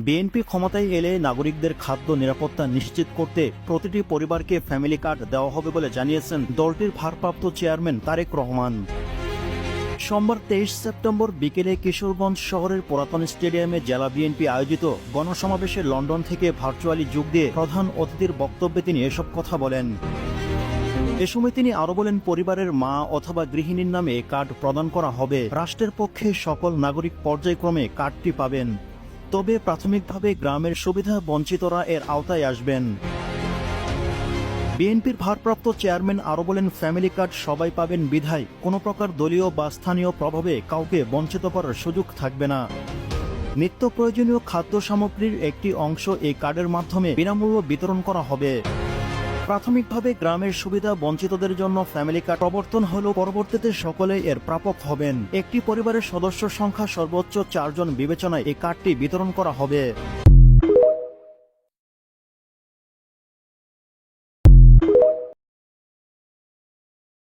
BNP ক্ষমতায় এলে নাগরিকদের খাদ্য নিরাপত্তা নিশ্চিত করতে প্রতিটি পরিবারকে ফ্যামিলি কার্ড দেওয়া হবে বলে জানিয়েছেন দলটির ভারপ্রাপ্ত চেয়ারম্যান তারেক রহমান। সোমবার 23 সেপ্টেম্বর বিকেলে কিশোরগঞ্জ শহরের পুরাতন স্টেডিয়ামে জেলা বিএনপি আয়োজিত গণসমাবেশে লন্ডন থেকে ভার্চুয়ালি যোগ দিয়ে প্রধান অতিথির বক্তব্যে তিনি এসব কথা বলেন। এ সময় তিনি আরো বলেন, পরিবারের মা অথবা গৃহিণীর নামে কার্ড প্রদান করা হবে। রাষ্ট্রের পক্ষে সকল নাগরিক পর্যায়ক্রমে কার্ডটি পাবেন, তবে প্রাথমিকভাবে গ্রামের সুবিধা বঞ্চিতরা এর আওতায় আসবেন। বিএনপির ভারপ্রাপ্ত চেয়ারম্যান আরো বলেন, ফ্যামিলি কার্ড সবাই পাবেন বিধায় কোনো প্রকার দলীয় বা স্থানীয় প্রভাবে কাউকে বঞ্চিত করার সুযোগ থাকবে না। নিত্য প্রয়োজনীয় খাদ্য সামগ্রীর একটি অংশ এই কার্ডের মাধ্যমে বিনামূল্য বিতরণ করা হবে। প্রাথমিকভাবে গ্রামের সুবিধা বঞ্চিতদের জন্য ফ্যামিলি কার্ড প্রবর্তন হলেও পরবর্তীতে সকলে এর প্রাপক হবেন। একটি পরিবারের সদস্য সংখ্যা সর্বোচ্চ 4 জন বিবেচনায় এই কার্ডটি বিতরণ করা হবে।